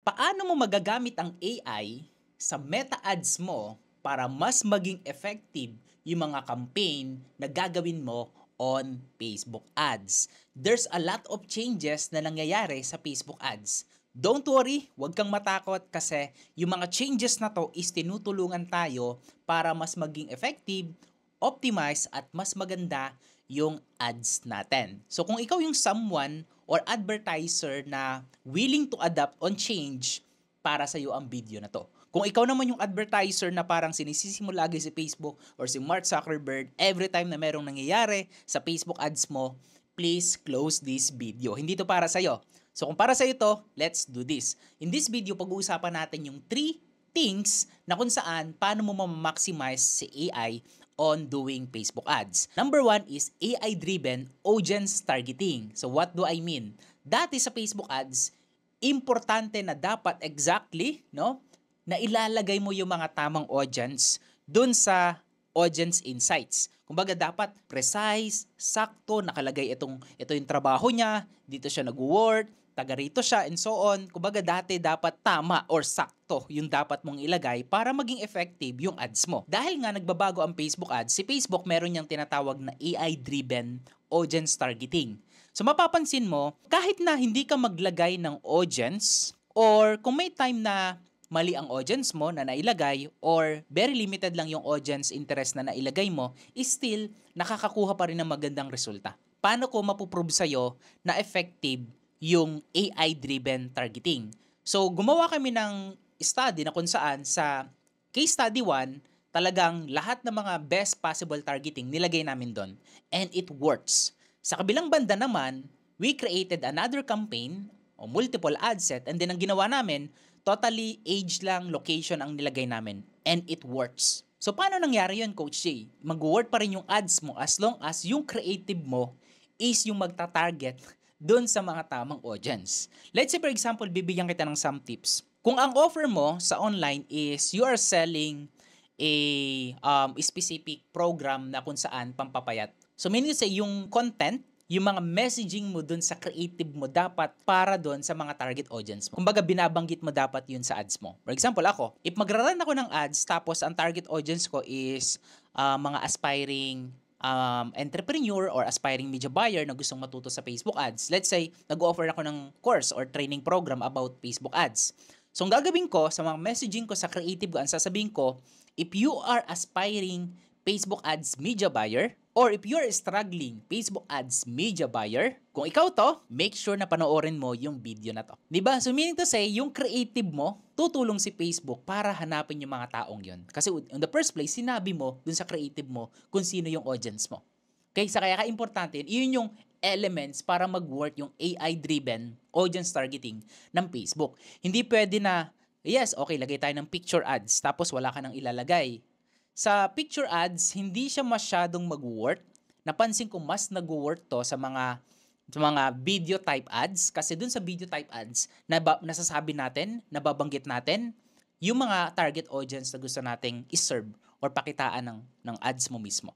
Paano mo magagamit ang AI sa Meta Ads mo para mas maging effective yung mga campaign na gagawin mo on Facebook Ads? There's a lot of changes na nangyayari sa Facebook Ads. Don't worry, huwag kang matakot kasi yung mga changes na to is tinutulungan tayo para mas maging effective, optimize at mas maganda yung ads natin. So kung ikaw yung someone or advertiser na willing to adapt on change, para sa iyo ang video na to. Kung ikaw naman yung advertiser na parang sinisisi mo lagi si Facebook or si Mark Zuckerberg every time na merong nangyayari sa Facebook ads mo, please close this video. Hindi to para sa iyo. So kung para sa iyo to, let's do this. In this video, pag-uusapan natin yung 3 things na kung saan paano mo ma-maximize si AI on doing Facebook ads. Number 1 is AI-driven audience targeting. So what do I mean? Dati sa Facebook ads, importante na dapat exactly, no, na ilalagay mo yung mga tamang audience dun sa audience insights. Kumbaga dapat precise, sakto, nakalagay ito yung trabaho niya, dito siya nag-work, taga rito siya, and so on. Kumbaga dati dapat tama or sakto yung dapat mong ilagay para maging effective yung ads mo. Dahil nga nagbabago ang Facebook ads, si Facebook meron niyang tinatawag na AI-driven audience targeting. So mapapansin mo, kahit na hindi ka maglagay ng audience or kung may time na mali ang audience mo na nailagay or very limited lang yung audience interest na nailagay mo, is still nakakakuha pa rin ng magandang resulta. Paano ko mapuprove sa'yo na effective yung AI-driven targeting? So gumawa kami ng study na kung saan sa case study 1, talagang lahat ng mga best possible targeting nilagay namin doon. And it works. Sa kabilang banda naman, we created another campaign o multiple ad set, and then ang ginawa namin, totally age lang, location ang nilagay namin. And it works. So paano nangyari yun, Coach Jay? Mag-work pa rin yung ads mo as long as yung creative mo is yung magta-target doon sa mga tamang audience. Let's say for example, bibigyan kita ng some tips. Kung ang offer mo sa online is you are selling a specific program na kung saan pampapayat. So meaning to say, yung content, yung mga messaging mo dun sa creative mo dapat para dun sa mga target audience mo. Kumbaga binabanggit mo dapat yun sa ads mo. For example, ako, if magra-run ako ng ads tapos ang target audience ko is mga aspiring entrepreneur or aspiring media buyer na gustong matuto sa Facebook ads. Let's say, nag-offer ako ng course or training program about Facebook ads. So, ang gagawin ko sa mga messaging ko sa creative ko, ang sasabihin ko, if you are aspiring Facebook ads media buyer, or if you're struggling Facebook ads media buyer, kung ikaw to, make sure na panoorin mo yung video na to. Diba? So meaning to say, yung creative mo, tutulong si Facebook para hanapin yung mga taong yun. Kasi in the first place, sinabi mo dun sa creative mo kung sino yung audience mo. Okay? Sa kaya ka-importante yun yung elements para mag-work yung AI-driven audience targeting ng Facebook. Hindi pwede na, yes, okay, lagay tayo ng picture ads, tapos wala ka nang ilalagay. Sa picture ads, hindi siya masyadong mag-work. Napansin ko mas nag-work to sa mga video type ads, kasi dun sa video type ads, nasasabi natin, nababanggit natin, yung mga target audience na gusto nating iserve or pakitaan ng ads mo mismo.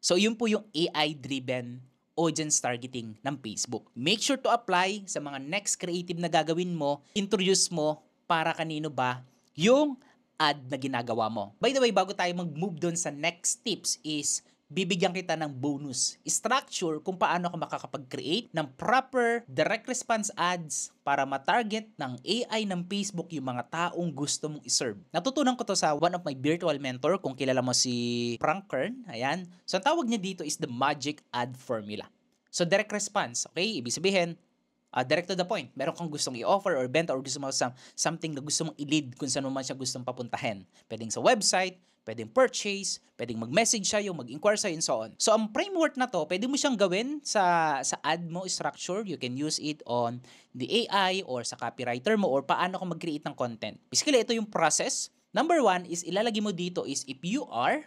So yun po yung AI-driven audience targeting ng Facebook. Make sure to apply sa mga next creative na gagawin mo, introduce mo para kanino ba yung ad na ginagawa mo. By the way, bago tayo mag-move doon sa next tips is bibigyan kita ng bonus structure kung paano ka makakapag-create ng proper direct response ads para ma-target ng AI ng Facebook yung mga taong gusto mong iserve. Natutunan ko to sa one of my virtual mentor, kung kilala mo si Frank Kern. Ayan. So, ang tawag niya dito is the magic ad formula. So, direct response. Okay? Ibig sabihin, direct to the point. Meron kang gustong i-offer or benta or gusto mo something na gusto mong i-lead kung saan mo man siya gustong papuntahin. Pwedeng sa website, pwedeng purchase, pwedeng mag-message siya, yung mag-inquire sa'yo, and so on. So, ang framework na to, pwede mo siyang gawin sa ad mo structure. You can use it on the AI or sa copywriter mo or paano ka mag-create ng content. Basically, ito yung process. Number 1 is ilalagay mo dito is if you are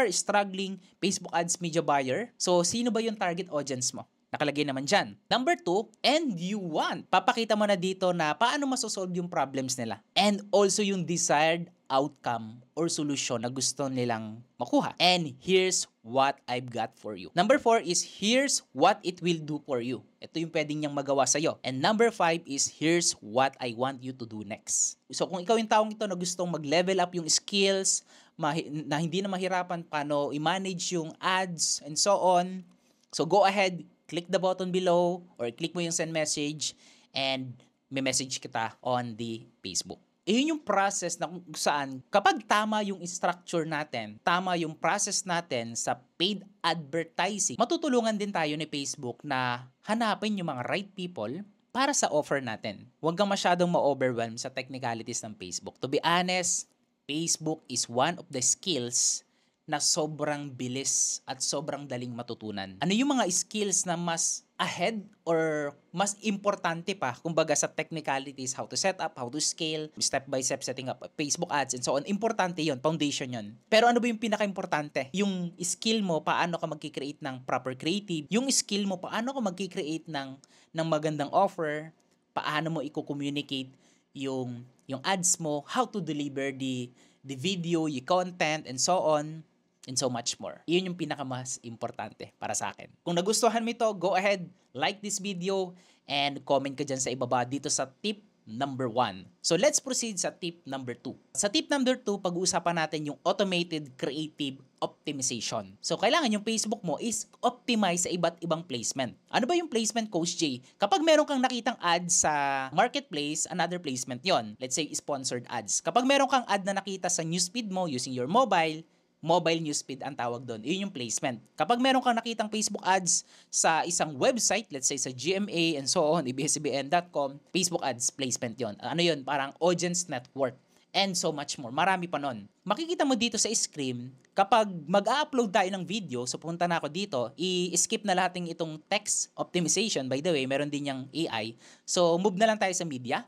struggling Facebook ads media buyer, so sino ba yung target audience mo? Nakalagay naman dyan. Number 2, and you want. Papakita mo na dito na paano masosolve yung problems nila. And also yung desired outcome or solusyon na gusto nilang makuha. And here's what I've got for you. Number 4 is here's what it will do for you. Ito yung pwedeng niyang magawa sa'yo. And number 5 is here's what I want you to do next. So kung ikaw yung taong ito na gustong mag-level up yung skills, na hindi na mahirapan paano i-manage yung ads and so on, so go ahead, click the button below or click mo yung send message and may message kita on the Facebook. Yun yung process na kung saan kapag tama yung structure natin, tama yung process natin sa paid advertising, matutulungan din tayo ni Facebook na hanapin yung mga right people para sa offer natin. Huwag kang masyadong ma-overwhelm sa technicalities ng Facebook. To be honest, Facebook is one of the skills na sobrang bilis at sobrang daling matutunan. Ano yung mga skills na mas ahead or mas importante pa, kumbaga sa technicalities, how to set up, how to scale, step by step setting up Facebook ads and so on. Importante yon, foundation yon. Pero ano ba yung pinaka-importante? Yung skill mo, paano ka magki-create ng proper creative, yung skill mo, paano ka magki-create ng magandang offer, paano mo i-communicate yung ads mo, how to deliver the video, yung content, and so on, and so much more. Iyon yung pinakamas importante para sa akin. Kung nagustuhan mo ito, go ahead, like this video, and comment ka dyan sa ibaba dito sa tip number 1. So let's proceed sa tip number 2. Sa tip number 2, pag-uusapan natin yung automated creative optimization. So kailangan yung Facebook mo is optimize sa iba't ibang placement. Ano ba yung placement, Coach J? Kapag meron kang nakitang ad sa marketplace, another placement yon. Let's say sponsored ads. Kapag meron kang ad na nakita sa newsfeed mo using your mobile newsfeed ang tawag doon. Yun yung placement. Kapag meron kang nakitang Facebook ads sa isang website, let's say sa GMA and so on, absbn.com, Facebook ads placement yon. Ano yun? Parang audience network and so much more. Marami pa nun. Makikita mo dito sa screen, kapag mag-upload tayo ng video, so punta na ako dito, i-skip na lahat ng itong text optimization. By the way, meron din yung AI. So, move na lang tayo sa media.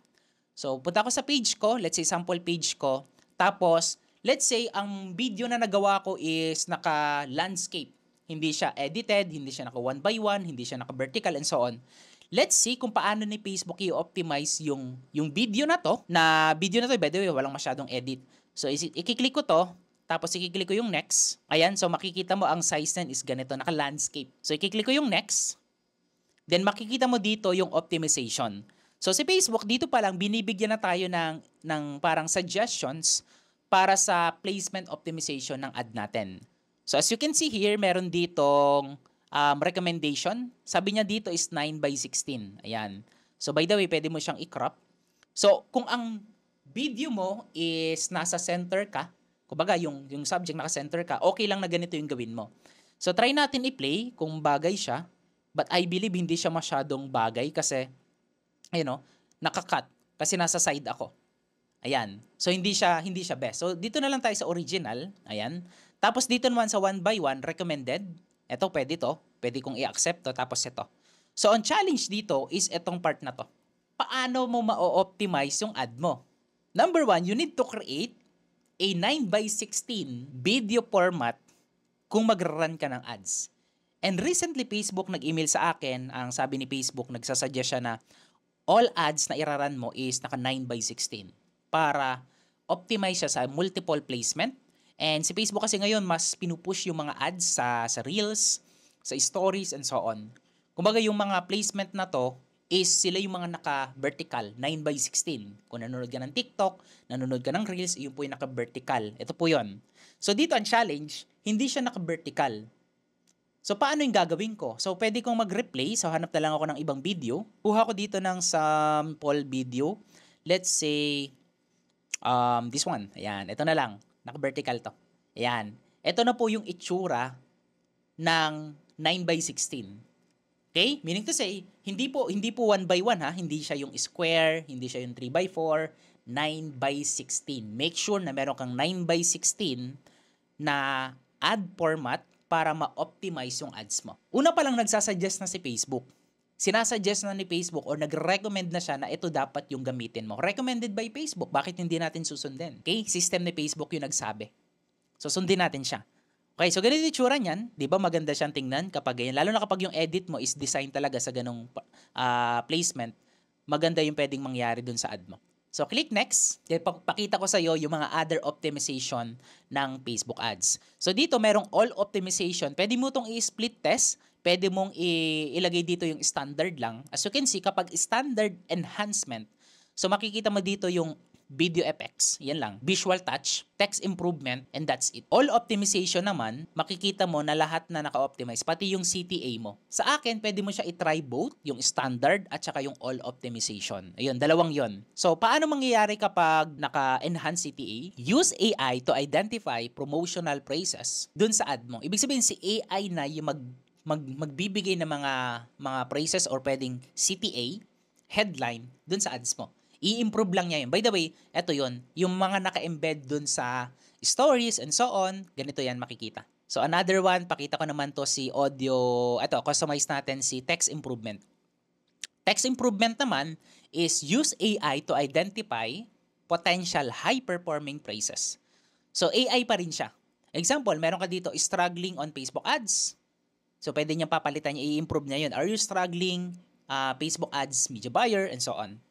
So, punta ako sa page ko, let's say sample page ko, tapos, let's say, ang video na nagawa ko is naka-landscape. Hindi siya edited, hindi siya naka 1x1, hindi siya naka-vertical, and so on. Let's see kung paano ni Facebook i-optimize yung video na to. By the way, walang masyadong edit. So, i-click ko to, tapos i-click ko yung next. Ayan, so makikita mo ang size nan is ganito, naka-landscape. So, i-click ko yung next. Then, makikita mo dito yung optimization. So, si Facebook, dito pa lang, binibigyan na tayo ng parang suggestions para sa placement optimization ng ad natin. So as you can see here, meron ditong recommendation. Sabi niya dito is 9:16. Ayan. So by the way, pwede mo siyang i-crop. So kung ang video mo is nasa center ka, kumbaga yung subject naka-center ka, okay lang na ganito yung gawin mo. So try natin i-play kung bagay siya. But I believe hindi siya masyadong bagay kasi, naka-cut. Kasi nasa side ako. Ayan. So, hindi siya best. So, dito na lang tayo sa original. Ayan. Tapos, dito naman sa 1x1, recommended. Ito, pwede to. Pwede kong i-accept to. Tapos, ito. So, ang challenge dito is itong part na to. Paano mo ma-optimize yung ad mo? Number 1, you need to create a 9:16 video format kung mag-run ka ng ads. And recently, Facebook nag-email sa akin. Ang sabi ni Facebook, nagsasuggest siya na all ads na iraran mo is naka 9:16. Para optimize siya sa multiple placement. And si Facebook kasi ngayon, mas pinupush yung mga ads sa Reels, sa Stories, and so on. Kumbaga yung mga placement na to is sila yung mga naka-vertical, 9:16. Kung nanonood ka ng TikTok, nanonood ka ng Reels, yun po yung naka-vertical. Ito po yun. So dito ang challenge, hindi siya naka-vertical. So paano yung gagawin ko? So pwede kong mag-replay. So hanap na lang ako ng ibang video. Kuha ko dito ng sample video. Let's say, this one. Ayan. Ito na lang. Naka-vertical to. Ayan. Ito na po yung itsura ng 9:16. Okay? Meaning to say, hindi po 1x1 ha. Hindi siya yung square. Hindi siya yung 3x4. 9:16. Make sure na meron kang 9:16 na ad format para ma-optimize yung ads mo. Una pa lang nagsasuggest na si Facebook. Sinasuggest na ni Facebook or nag-recommend na siya na ito dapat yung gamitin mo. Recommended by Facebook. Bakit hindi natin susundin? Okay? System ni Facebook yung nagsabi. So, sundin natin siya. Okay, so ganito yung tsura niyan. Di ba maganda siyang tingnan kapag ganyan. Lalo na kapag yung edit mo is design talaga sa ganong placement, maganda yung pwedeng mangyari dun sa ad mo. So, click next. Pakita ko sa iyo yung mga other optimization ng Facebook ads. So, dito merong all optimization. Pwede mo itong i-split test. Pwede mong ilagay dito yung standard lang. As you can see, kapag standard enhancement, so makikita mo dito yung video effects, yan lang. Visual touch, text improvement, and that's it. All optimization naman, makikita mo na lahat na naka-optimize, pati yung CTA mo. Sa akin, pwede mo siya i-try both, yung standard at saka yung all optimization. Ayun, dalawang yon. So, paano mangyayari kapag naka-enhance CTA? Use AI to identify promotional phrases dun sa ad mo. Ibig sabihin, si AI na yung magbibigay ng mga phrases or pwedeng CTA, headline, dun sa ads mo. I-improve lang niya yun. By the way, eto yun. Yung mga naka-embed dun sa stories and so on, ganito yan makikita. So another one, pakita ko naman to si audio, eto, customize natin si text improvement. Text improvement naman is use AI to identify potential high-performing phrases. So AI pa rin siya. Example, meron ka dito, struggling on Facebook ads. So pwede niya papalitan niya, i-improve niya yun. Are you struggling Facebook ads, media buyer, and so on.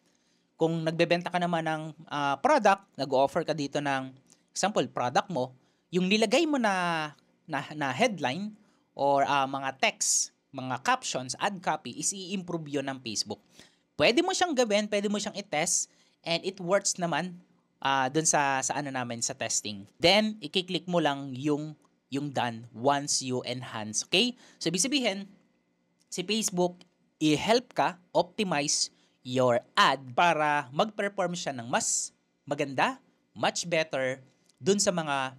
Kung nagbebenta ka naman ng product, nag-offer ka dito ng example, product mo, yung nilagay mo na headline or mga text, mga captions, ad copy, is i-improve yun ng Facebook. Pwede mo siyang gawin, pwede mo siyang i-test, and it works naman dun sa ano namin, sa testing. Then, i-click mo lang yung done once you enhance. Okay? So, ibig sabihin, si Facebook, i-help ka optimize your ad para mag-perform siya ng mas maganda, much better dun sa mga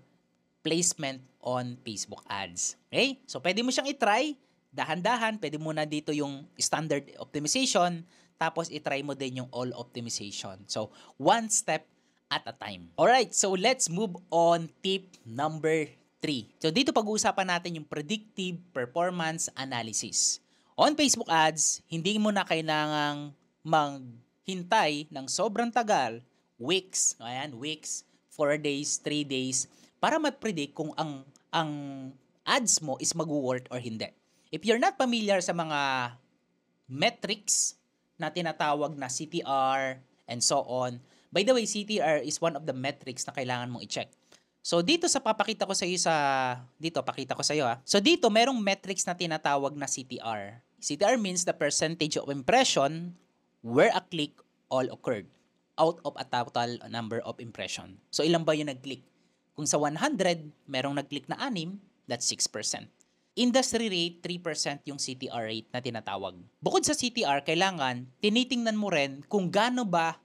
placement on Facebook ads. Okay? So, pwede mo siyang i-try, dahan-dahan, pwede mo na dito yung standard optimization, tapos i-try mo din yung all optimization. So, one step at a time. Alright, so let's move on tip number 3. So, dito pag-uusapan natin yung predictive performance analysis. On Facebook ads, hindi mo na kailangang maghintay ng sobrang tagal, weeks, 4 days, 3 days, para mag-predict kung ang ads mo is mag-work or hindi. If you're not familiar sa mga metrics na tinatawag na CTR and so on, by the way, CTR is one of the metrics na kailangan mong i-check. So dito pakita ko sa iyo pakita ko sa iyo ha. So dito merong metrics na tinatawag na CTR. CTR means the percentage of impression where a click all occurred out of a total number of impression. So ilan ba yung nag-click? Kung sa 100, merong nag-click na 6, that's 6%. Industry rate, 3% yung CTR rate na tinatawag. Bukod sa CTR, kailangan tinitingnan mo rin kung gaano ba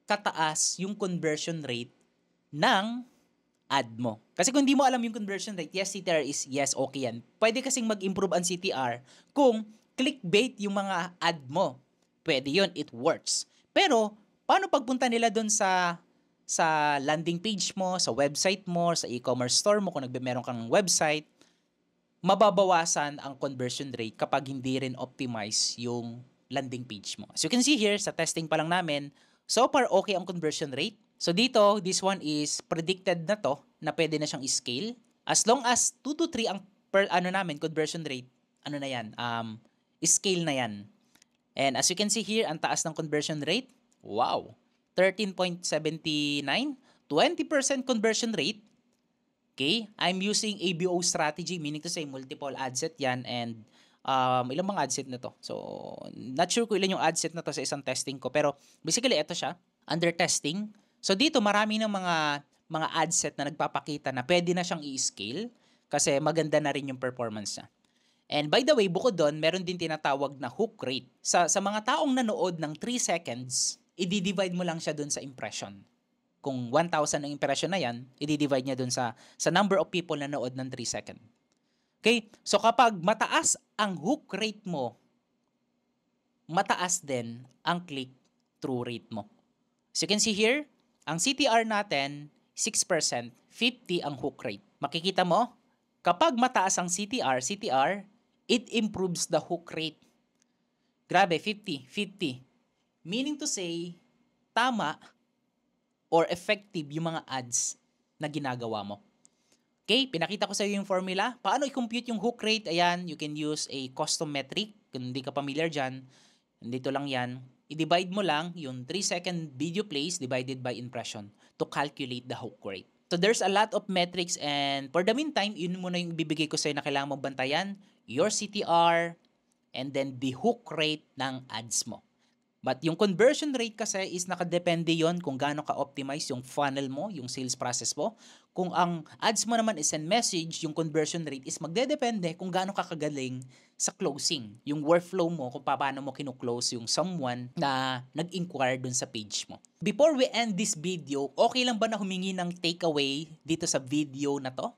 kataas yung conversion rate ng ad mo. Kasi kung hindi mo alam yung conversion rate, yes, CTR is yes, okay yan. Pwede kasing mag-improve ang CTR kung clickbait yung mga ad mo. Pwede yun, it works. Pero, paano pagpunta nila doon sa landing page mo, sa website mo, sa e-commerce store mo, kung meron kang website, mababawasan ang conversion rate kapag hindi rin optimize yung landing page mo. As you can see here, sa testing pa lang namin, so far okay ang conversion rate. So dito, this one is predicted na to, na pwede na siyang i-scale. As long as 2 to 3 ang conversion rate, scale na yan. And as you can see here, ang taas ng conversion rate, wow, 13.79, 20% conversion rate. Okay, I'm using ABO strategy, meaning to say multiple ad set yan, and ilang mga ad set na to. So, not sure kung ilan yung ad set na to sa isang testing ko, pero basically ito siya, under testing. So dito marami ng mga ad set na nagpapakita na pwede na siyang i-scale kasi maganda na rin yung performance niya. And by the way, bukod doon, meron din tinatawag na hook rate. Sa mga taong nanood ng 3 seconds, i-divide mo lang siya doon sa impression. Kung 1,000 ang impression na yan, i-divide niya doon sa number of people na nanood ng 3 seconds. Okay? So kapag mataas ang hook rate mo, mataas din ang click-through rate mo. So you can see here, ang CTR natin, 6%, 50 ang hook rate. Makikita mo, kapag mataas ang CTR, it improves the hook rate. Grabe, 50. Meaning to say, tama or effective yung mga ads na ginagawa mo. Okay, pinakita ko sa iyo yung formula. Paano i-compute yung hook rate? Ayan, you can use a custom metric. Kung hindi ka familiar dyan, dito lang yan. i-divide mo lang yung 3-second video plays divided by impression to calculate the hook rate. So there's a lot of metrics, and for the meantime, yun muna yung ibibigay ko sa'yo na kailangan mong bantayan, your CTR, and then the hook rate ng ads mo. But yung conversion rate kasi is nakadepende yon kung gaano ka-optimize yung funnel mo, yung sales process mo. Kung ang ads mo naman is send message, yung conversion rate is magdedepende kung gaano ka kagaling sa closing. Yung workflow mo, kung paano mo kinu-close yung someone na nag-inquire dun sa page mo. Before we end this video, okay lang ba na humingi ng takeaway dito sa video na to?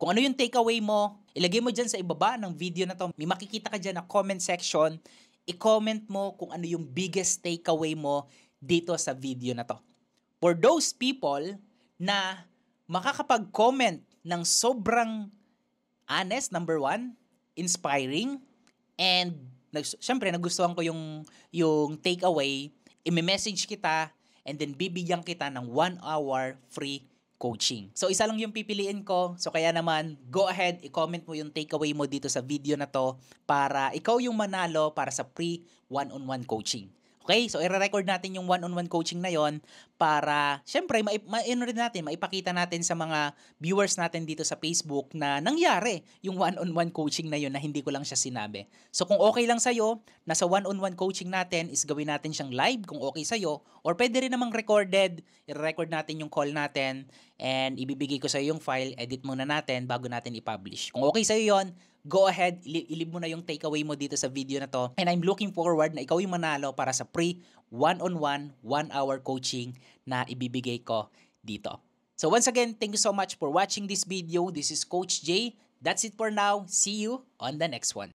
Kung ano yung takeaway mo, ilagay mo dyan sa ibaba ng video na to. May makikita ka dyan na comment section. I-comment mo kung ano yung biggest takeaway mo dito sa video na to. For those people na makakapag-comment ng sobrang honest, number 1, inspiring, and syempre nagustuhan ko yung takeaway, i-message kita, and then bibigyan kita ng 1 hour free coaching. So, isa lang yung pipiliin ko. So, kaya naman, go ahead, i-comment mo yung takeaway mo dito sa video na to para ikaw yung manalo para sa free one-on-one coaching. Okay? So, i-record natin yung one-on-one coaching na yon para, syempre, maipakita natin sa mga viewers natin dito sa Facebook na nangyari yung one-on-one coaching na yon na hindi ko lang siya sinabi. So, kung okay lang sa'yo, nasa one-on-one coaching natin is gawin natin siyang live kung okay sa'yo, or pwede rin namang recorded, i-record natin yung call natin, and ibibigay ko sa'yo yung file, edit muna natin bago natin i-publish. Kung okay sa'yo yon, go ahead, ilib mo na yung takeaway mo dito sa video na to. And I'm looking forward na ikaw yung manalo para sa free one-on-one, 1-hour coaching na ibibigay ko dito. So once again, thank you so much for watching this video. This is Coach Jay. That's it for now. See you on the next one.